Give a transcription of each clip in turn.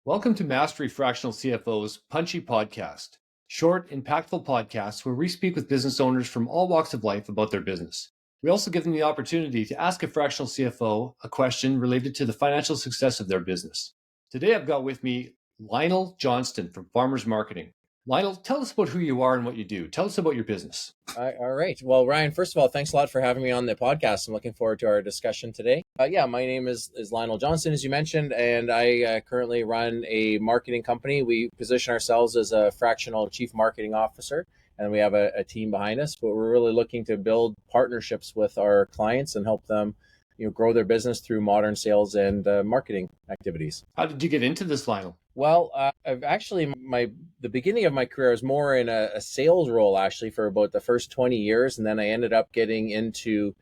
Welcome to Mastery Fractional CFO's Punchy podcast, short, impactful podcasts where we speak with business owners from all walks of life about their business. We also give them the opportunity to ask a fractional CFO a question related to the financial success of their business. Today, I've got with me Lionel Johnston from Farmers Marketing. Lionel, tell us about who you are and what you do. Tell us about your business. All right. Well, Ryan, first of all, thanks a lot for having me on the podcast. I'm looking forward to our discussion today. My name is Lionel Johnston, as you mentioned, and I currently run a marketing company. We position ourselves as a fractional chief marketing officer, and we have a team behind us, but we're really looking to build partnerships with our clients and help them grow their business through modern sales and marketing activities. How did you get into this, Lionel? Well, I've actually, the beginning of my career was more in a sales role, actually, for about the first 20 years. And then I ended up getting into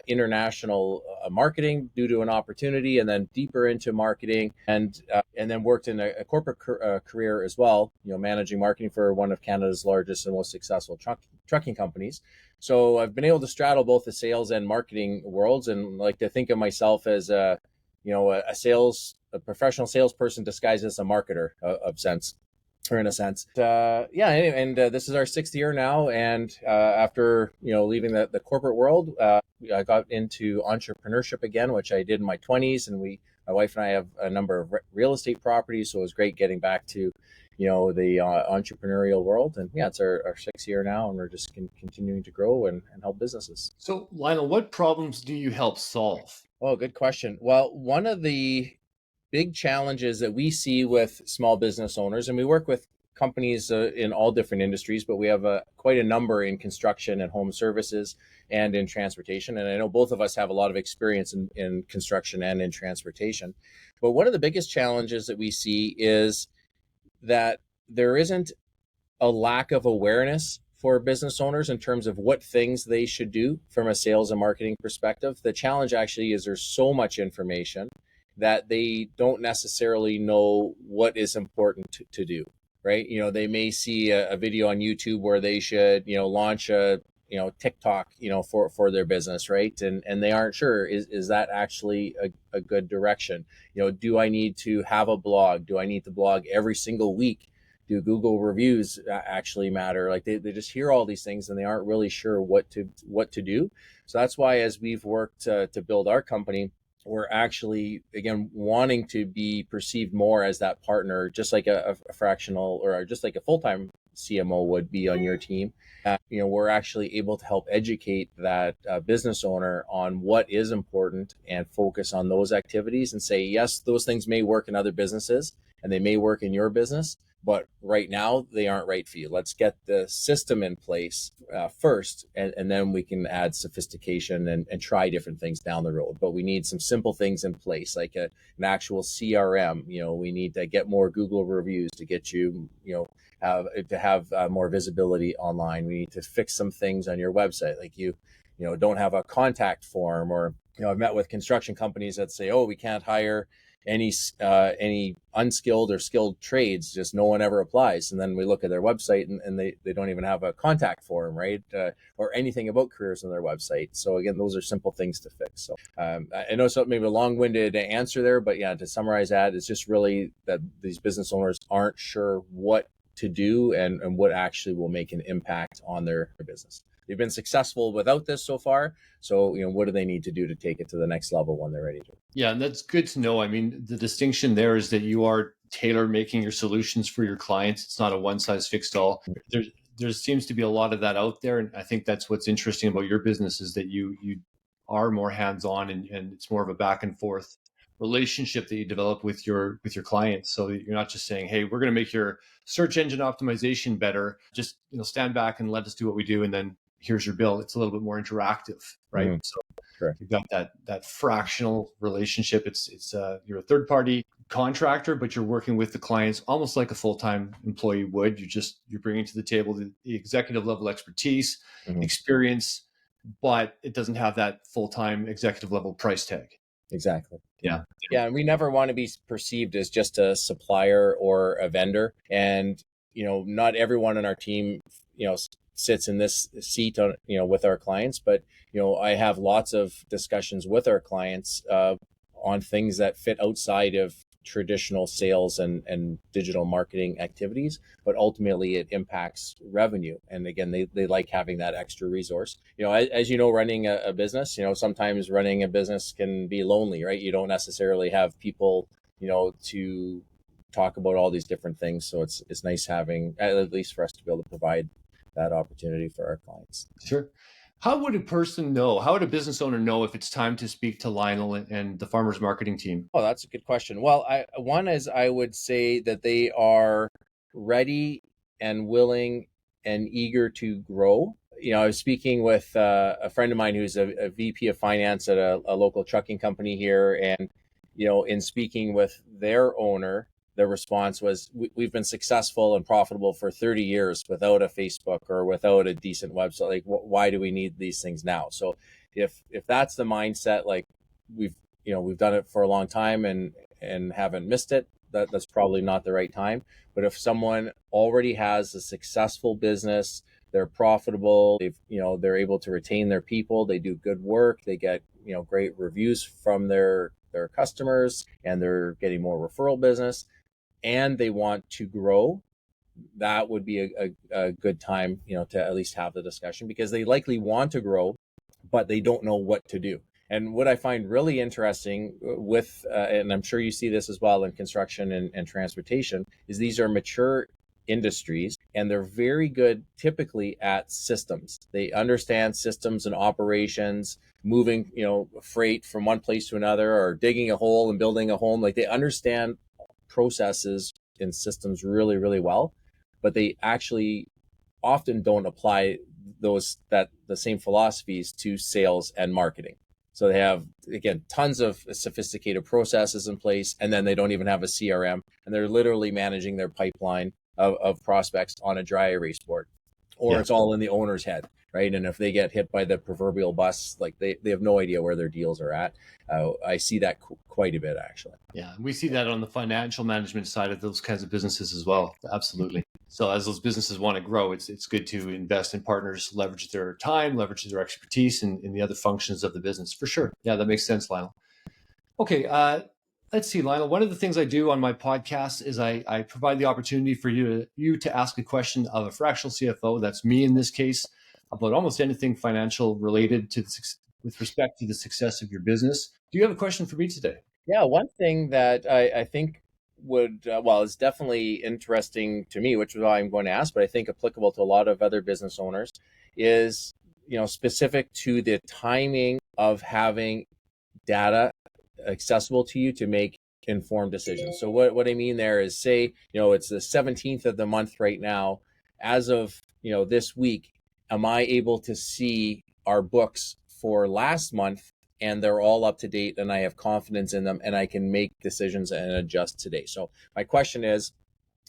international marketing due to an opportunity, and then deeper into marketing, and then worked in a corporate career as well, managing marketing for one of Canada's largest and most successful trucking companies. So I've been able to straddle both the sales and marketing worlds, and like to think of myself as a professional salesperson disguised as a marketer in a sense. This is our sixth year now. And after, leaving the corporate world, I got into entrepreneurship again, which I did in my 20s. And my wife and I have a number of real estate properties. So it was great getting back to, the entrepreneurial world. And it's our sixth year now, and we're just continuing to grow and help businesses. So, Lionel, what problems do you help solve? Oh, good question. Well, one of the big challenges that we see with small business owners, and we work with companies in all different industries, but we have quite a number in construction and home services and in transportation. And I know both of us have a lot of experience in construction and in transportation. But one of the biggest challenges that we see is that there isn't a lack of awareness for business owners in terms of what things they should do from a sales and marketing perspective. The challenge actually is there's so much information that they don't necessarily know what is important to do, right? They may see a video on YouTube where they should, launch a, TikTok, for their business, right? And they aren't sure, is that actually a good direction? Do I need to have a blog? Do I need to blog every single week? Do Google reviews actually matter? Like they just hear all these things and they aren't really sure what to do. So that's why, as we've worked to build our company, we're actually, again, wanting to be perceived more as that partner, just like a fractional or just like a full-time CMO would be on your team. We're actually able to help educate that business owner on what is important and focus on those activities and say, yes, those things may work in other businesses and they may work in your business, but right now they aren't right for you. Let's get the system in place first, and then we can add sophistication and try different things down the road. But we need some simple things in place, like an actual CRM. We need to get more Google reviews to get you, have more visibility online. We need to fix some things on your website, like you don't have a contact form, or I've met with construction companies that say, oh, we can't hire any unskilled or skilled trades, just no one ever applies. And then we look at their website and they don't even have a contact form, right? Or anything about careers on their website. So again, those are simple things to fix. So I know it's maybe a long-winded answer there, but to summarize that, it's just really that these business owners aren't sure what to do and what actually will make an impact on their business. They've been successful without this so far. So, what do they need to do to take it to the next level when they're ready to? Yeah, and that's good to know. I mean, the distinction there is that you are tailor making your solutions for your clients. It's not a one size fits all. There seems to be a lot of that out there. And I think that's what's interesting about your business is that you are more hands-on and it's more of a back and forth relationship that you develop with your clients. So you're not just saying, hey, we're going to make your search engine optimization better. Just, stand back and let us do what we do. And then here's your bill. It's a little bit more interactive, right? Mm-hmm. So sure. You've got that fractional relationship. It's you're a third party contractor, but you're working with the clients almost like a full-time employee would. You're bringing to the table the executive level expertise, mm-hmm. experience, but it doesn't have that full-time executive level price tag. Exactly. Yeah. Yeah. And we never want to be perceived as just a supplier or a vendor. And, not everyone on our team, sits in this seat on, with our clients, but, I have lots of discussions with our clients on things that fit outside of traditional sales and digital marketing activities, but ultimately it impacts revenue. And again, they like having that extra resource. As you know, running a business, sometimes running a business can be lonely, right? You don't necessarily have people, to talk about all these different things. So it's nice having, at least for us, to be able to provide that opportunity for our clients. Sure. How would a person know? How would a business owner know if it's time to speak to Lionel and the farmers marketing team? Oh, that's a good question. Well, one is, I would say that they are ready and willing and eager to grow. I was speaking with a friend of mine who's a VP of finance at a local trucking company here, and in speaking with their owner, their response was, "We've been successful and profitable for 30 years without a Facebook or without a decent website. Like, why do we need these things now?" So, if that's the mindset, like we've we've done it for a long time and haven't missed it, that's probably not the right time. But if someone already has a successful business, they're profitable, they're able to retain their people, they do good work, they get great reviews from their customers, and they're getting more referral business, and they want to grow, that would be a good time to at least have the discussion, because they likely want to grow, but they don't know what to do. And what I find really interesting with, and I'm sure you see this as well in construction and transportation, is these are mature industries, and they're very good typically at systems. They understand systems and operations, moving, freight from one place to another, or digging a hole and building a home. Like, they understand processes and systems really, really well, but they actually often don't apply the same philosophies to sales and marketing. So they have, again, tons of sophisticated processes in place, and then they don't even have a CRM, and they're literally managing their pipeline of prospects on a dry erase board, or it's all in the owner's head, right? And if they get hit by the proverbial bus, like they have no idea where their deals are at. I see that quite a bit, actually. Yeah, we see that on the financial management side of those kinds of businesses as well. Absolutely. So as those businesses want to grow, it's good to invest in partners, leverage their time, leverage their expertise in the other functions of the business, for sure. Yeah, that makes sense, Lionel. Okay, let's see, Lionel. One of the things I do on my podcast is I provide the opportunity for you to ask a question of a fractional CFO, that's me in this case, about almost anything financial related to with respect to the success of your business. Do you have a question for me today? Yeah, one thing that I think would, well, is definitely interesting to me, which is why I'm going to ask, but I think applicable to a lot of other business owners, is, specific to the timing of having data accessible to you to make informed decisions. So what I mean there is, say, it's the 17th of the month right now. As of, this week, am I able to see our books for last month, and they're all up to date, and I have confidence in them, and I can make decisions and adjust today? So my question is,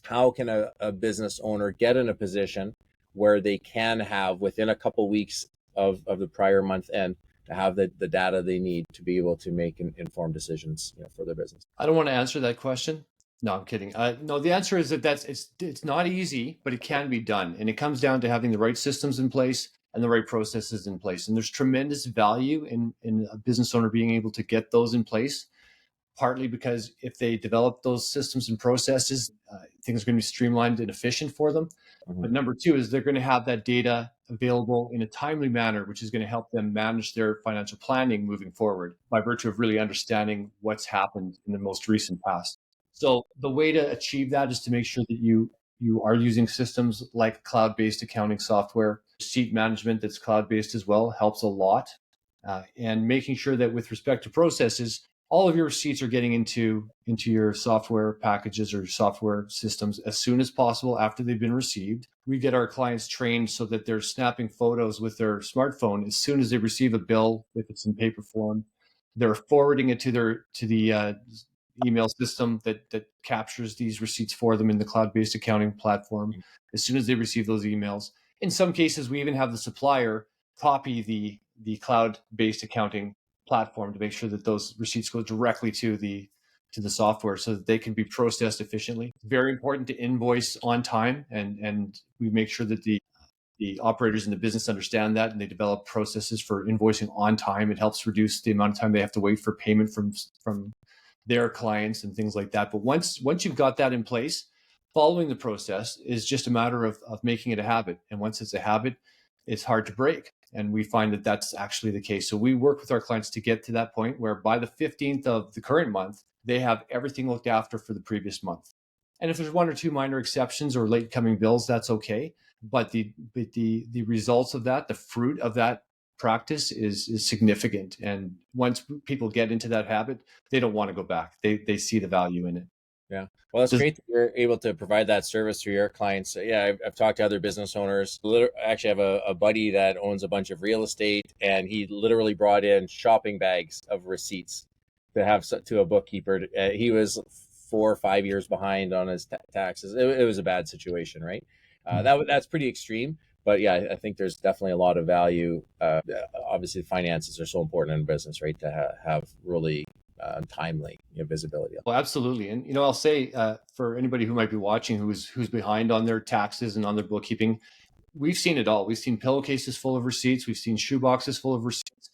how can a business owner get in a position where they can have, within a couple weeks of the prior month end, to have the data they need to be able to make informed decisions for their business? I don't want to answer that question. No, I'm kidding. No, the answer is that it's not easy, but it can be done, and it comes down to having the right systems in place and the right processes in place. And there's tremendous value in a business owner being able to get those in place. Partly because if they develop those systems and processes, things are going to be streamlined and efficient for them. Mm-hmm. But number two is they're going to have that data available in a timely manner, which is going to help them manage their financial planning moving forward by virtue of really understanding what's happened in the most recent past. So the way to achieve that is to make sure that you are using systems like cloud-based accounting software. Receipt management that's cloud-based as well helps a lot. And making sure that with respect to processes, all of your receipts are getting into your software packages or software systems as soon as possible after they've been received. We get our clients trained so that they're snapping photos with their smartphone as soon as they receive a bill, if it's in paper form. They're forwarding it to the email system that captures these receipts for them in the cloud-based accounting platform as soon as they receive those emails. In some cases, we even have the supplier copy the cloud-based accounting platform to make sure that those receipts go directly to the software so that they can be processed efficiently. It's very important to invoice on time, and we make sure that the operators in the business understand that, and they develop processes for invoicing on time. It helps reduce the amount of time they have to wait for payment from their clients and things like that. But once you've got that in place, following the process is just a matter of making it a habit. And once it's a habit, it's hard to break. And we find that that's actually the case. So we work with our clients to get to that point where by the 15th of the current month, they have everything looked after for the previous month. And if there's one or two minor exceptions or late coming bills, that's okay. But the results of that, the fruit of that practice is significant. And once people get into that habit, they don't want to go back. They see the value in it. Yeah. Well, it's great that you're able to provide that service to your clients. Yeah, I've talked to other business owners. Actually, I have a buddy that owns a bunch of real estate, and he literally brought in shopping bags of receipts to have to a bookkeeper. He was 4 or 5 years behind on his taxes. It was a bad situation, right? That's pretty extreme. But yeah, I think there's definitely a lot of value. Obviously, finances are so important in business, right? To have really timely visibility. Well, absolutely. And, I'll say for anybody who might be watching who's behind on their taxes and on their bookkeeping, we've seen it all. We've seen pillowcases full of receipts. We've seen shoeboxes full of receipts.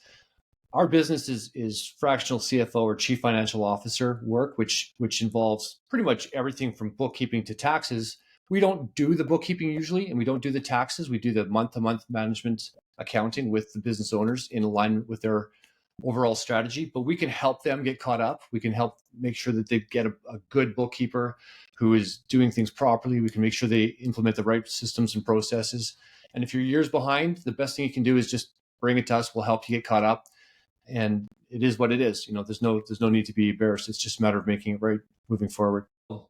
Our business is fractional CFO or chief financial officer work, which involves pretty much everything from bookkeeping to taxes. We don't do the bookkeeping usually, and we don't do the taxes. We do the month-to-month management accounting with the business owners in alignment with their overall strategy, but we can help them get caught up. We can help make sure that they get a good bookkeeper who is doing things properly. We can make sure they implement the right systems and processes. And if you're years behind, the best thing you can do is just bring it to us. We'll help you get caught up. And it is what it is. There's no need to be embarrassed. It's just a matter of making it right moving forward.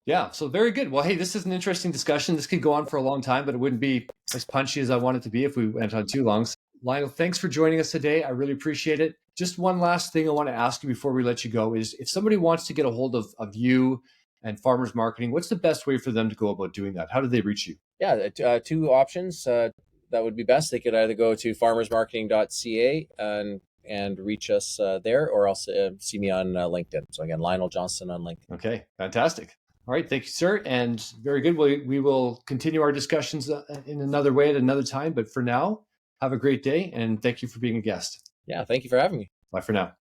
Yeah. So very good. Well, hey, this is an interesting discussion. This could go on for a long time, but it wouldn't be as punchy as I want it to be if we went on too long. So, Lionel, thanks for joining us today. I really appreciate it. Just one last thing I want to ask you before we let you go is if somebody wants to get a hold of you and Farmers Marketing, what's the best way for them to go about doing that? How do they reach you? Yeah, two options that would be best. They could either go to farmersmarketing.ca and reach us there, or else see me on LinkedIn. So again, Lionel Johnston on LinkedIn. Okay, fantastic. All right, thank you, sir. And very good. We will continue our discussions in another way at another time. But for now, have a great day, and thank you for being a guest. Yeah, thank you for having me. Bye for now.